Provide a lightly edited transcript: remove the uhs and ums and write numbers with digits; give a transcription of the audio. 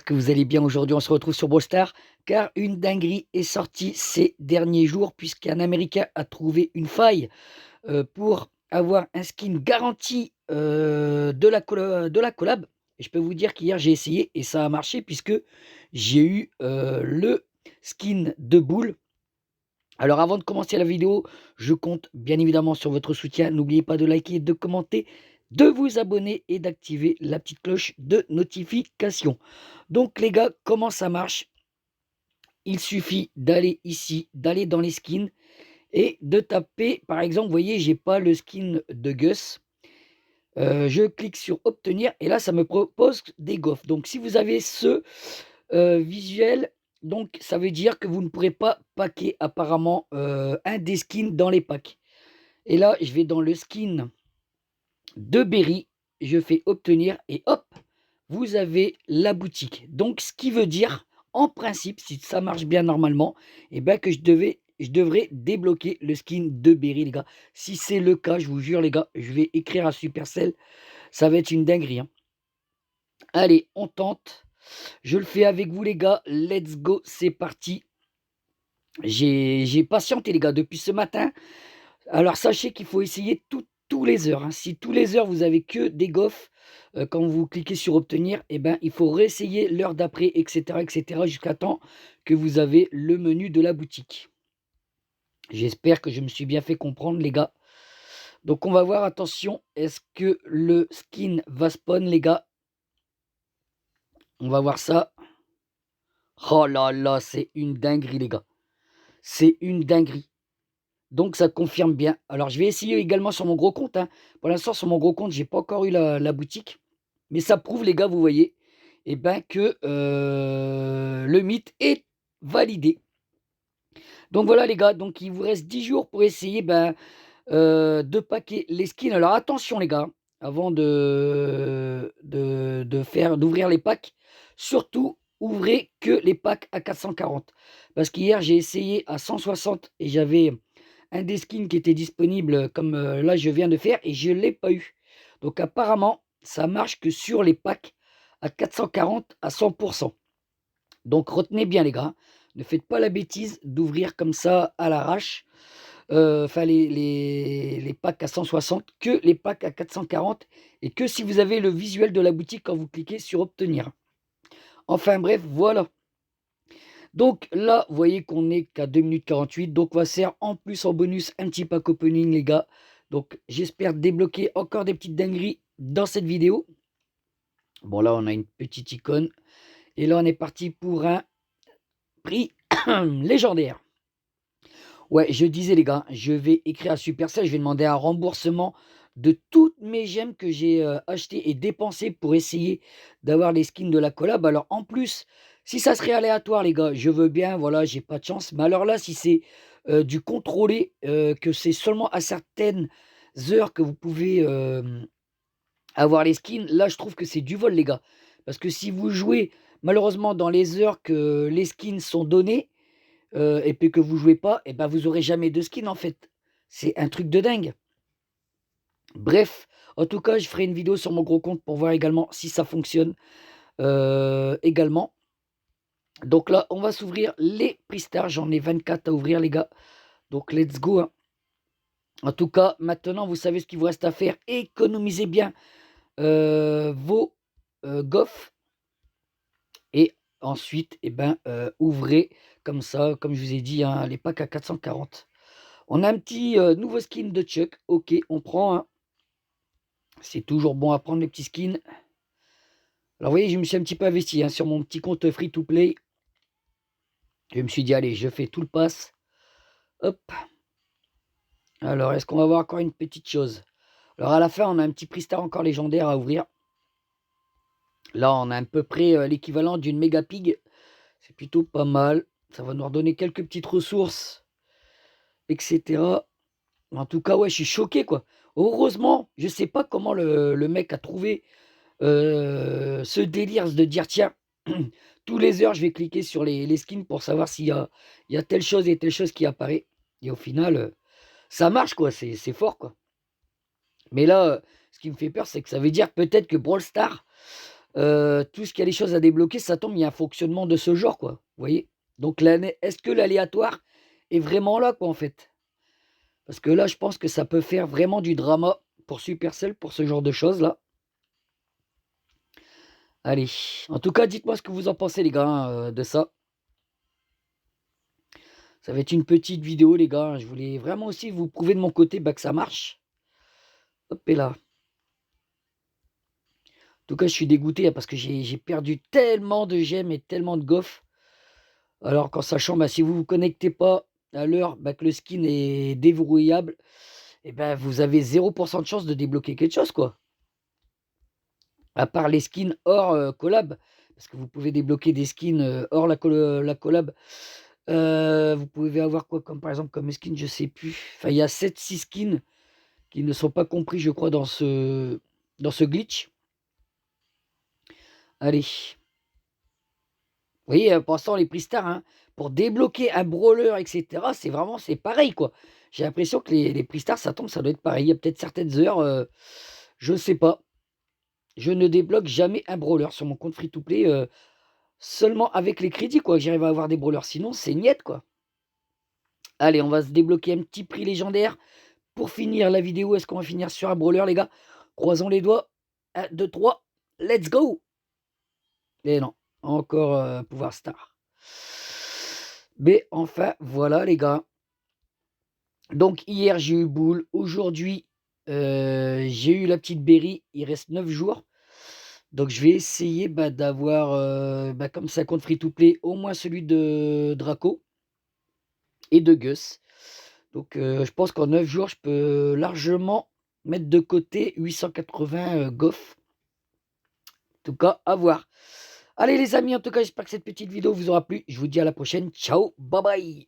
que vous allez bien. Aujourd'hui, on se retrouve sur Brawl Stars car une dinguerie est sortie ces derniers jours puisqu'un Américain a trouvé une faille pour avoir un skin garanti de la collab. Et je peux vous dire qu'hier, j'ai essayé et ça a marché puisque j'ai eu le skin de boule. Alors avant de commencer la vidéo, je compte bien évidemment sur votre soutien. N'oubliez pas de liker, de commenter, de vous abonner et d'activer la petite cloche de notification. Donc les gars, comment ça marche? Il suffit d'aller ici, d'aller dans les skins et de taper, par exemple, vous voyez, j'ai pas le skin de Gus. Je clique sur obtenir et là, ça me propose des gaufres. Donc si vous avez ce visuel, donc ça veut dire que vous ne pourrez pas packer apparemment un des skins dans les packs. Et là, je vais dans le skin de Berry, je fais obtenir et hop, vous avez la boutique. Donc, ce qui veut dire, en principe, si ça marche bien normalement, et ben que je devrais débloquer le skin de Berry, les gars. Si c'est le cas, je vous jure, les gars, je vais écrire à Supercell. Ça va être une dinguerie, hein. Allez, on tente. Je le fais avec vous, les gars. Let's go, c'est parti. J'ai patienté, les gars, depuis ce matin. Alors sachez qu'il faut essayer tous les heures, hein. Si tous les heures vous avez que des gaufres, quand vous cliquez sur obtenir, et ben, il faut réessayer l'heure d'après, etc., jusqu'à temps que vous avez le menu de la boutique. J'espère que je me suis bien fait comprendre, les gars. Donc on va voir, attention, est-ce que le skin va spawn, les gars? On va voir ça. Oh là là, c'est une dinguerie, les gars. C'est une dinguerie. Donc ça confirme bien. Alors je vais essayer également sur mon gros compte, hein. Pour l'instant, sur mon gros compte, j'ai pas encore eu la boutique. Mais ça prouve, les gars, vous voyez, eh ben, que le mythe est validé. Donc voilà, les gars, donc il vous reste 10 jours pour essayer de packer les skins. Alors attention, les gars, avant d'ouvrir les packs, surtout ouvrez que les packs à 440. Parce qu'hier, j'ai essayé à 160 et j'avais un des skins qui était disponible comme là je viens de faire et je ne l'ai pas eu. Donc apparemment, ça marche que sur les packs à 440 à 100%. Donc retenez bien, les gars, ne faites pas la bêtise d'ouvrir comme ça à l'arrache. Enfin les packs à 160, que les packs à 440 et que si vous avez le visuel de la boutique quand vous cliquez sur obtenir. Enfin bref, voilà. Donc là, vous voyez qu'on est qu'à 2 minutes 48. Donc on va faire en plus en bonus un petit pack opening, les gars. Donc j'espère débloquer encore des petites dingueries dans cette vidéo. Bon, là, on a une petite icône. Et là, on est parti pour un prix légendaire. Ouais, je disais, les gars, je vais écrire à Supercell. Je vais demander un remboursement de toutes mes gemmes que j'ai achetées et dépensées pour essayer d'avoir les skins de la collab. Alors en plus, si ça serait aléatoire, les gars, je veux bien, voilà, j'ai pas de chance. Mais alors là, si c'est du contrôlé, que c'est seulement à certaines heures que vous pouvez avoir les skins, là, je trouve que c'est du vol, les gars. Parce que si vous jouez, malheureusement, dans les heures que les skins sont donnés, et puis que vous jouez pas, et ben, vous aurez jamais de skins, en fait. C'est un truc de dingue. Bref, en tout cas, je ferai une vidéo sur mon gros compte pour voir également si ça fonctionne, également. Donc là, on va s'ouvrir les prix stars. J'en ai 24 à ouvrir, les gars. Donc let's go, hein. En tout cas, maintenant, vous savez ce qu'il vous reste à faire. Économisez bien vos gaufres. Et ensuite, eh ben, ouvrez comme ça, comme je vous ai dit, hein, les packs à 440. On a un petit nouveau skin de Chuck. Ok, on prend, hein. C'est toujours bon à prendre les petits skins. Alors, vous voyez, je me suis un petit peu investi, hein, sur mon petit compte free-to-play. Je me suis dit, allez, je fais tout le pass. Hop. Alors, est-ce qu'on va voir encore une petite chose? Alors, à la fin, on a un petit prix star encore légendaire à ouvrir. Là, on a à peu près l'équivalent d'une méga pig. C'est plutôt pas mal. Ça va nous redonner quelques petites ressources, etc. En tout cas, ouais, je suis choqué, quoi. Heureusement, je sais pas comment le mec a trouvé ce délire de dire, tiens, tous les heures, je vais cliquer sur les skins pour savoir il y a telle chose et telle chose qui apparaît. Et au final, ça marche, quoi. C'est fort, quoi. Mais là, ce qui me fait peur, c'est que ça veut dire peut-être que Brawl Stars tout ce qui a les choses à débloquer, ça tombe, il y a un fonctionnement de ce genre, quoi. Vous voyez? Donc est-ce que l'aléatoire est vraiment là, quoi, en fait? Parce que là, je pense que ça peut faire vraiment du drama pour Supercell, pour ce genre de choses-là. Allez, en tout cas, dites-moi ce que vous en pensez, les gars, hein, de ça. Ça va être une petite vidéo, les gars, hein. Je voulais vraiment aussi vous prouver de mon côté que ça marche. Hop et là. En tout cas, je suis dégoûté, hein, parce que j'ai perdu tellement de gemmes et tellement de gaufres. Alors qu'en sachant, si vous ne vous connectez pas à l'heure que le skin est déverrouillable, et vous avez 0% de chance de débloquer quelque chose, quoi. À part les skins hors collab, parce que vous pouvez débloquer des skins hors la collab. Vous pouvez avoir quoi comme par exemple comme skin, je sais plus. Enfin, il y a 7-6 skins qui ne sont pas compris, je crois, dans ce glitch. Allez. Vous voyez, pour l'instant, les prix stars, hein, pour débloquer un brawler, etc., c'est pareil, quoi. J'ai l'impression que les prix stars, ça tombe, ça doit être pareil. Il y a peut-être certaines heures, je ne sais pas. Je ne débloque jamais un brawler sur mon compte free-to-play, seulement avec les crédits, quoi, que j'arrive à avoir des brawlers. Sinon, c'est niet, quoi. Allez, on va se débloquer un petit prix légendaire. Pour finir la vidéo, est-ce qu'on va finir sur un brawler, les gars? Croisons les doigts. 1, 2, 3. Let's go! Et non, encore pouvoir star. Mais enfin, voilà, les gars. Donc, hier, j'ai eu boule. Aujourd'hui, j'ai eu la petite berry. Il reste 9 jours. Donc, je vais essayer d'avoir, comme ça compte free-to-play, au moins celui de Draco et de Gus. Donc, je pense qu'en 9 jours, je peux largement mettre de côté 880 gaufres. En tout cas, à voir. Allez les amis, en tout cas, j'espère que cette petite vidéo vous aura plu. Je vous dis à la prochaine. Ciao, bye bye.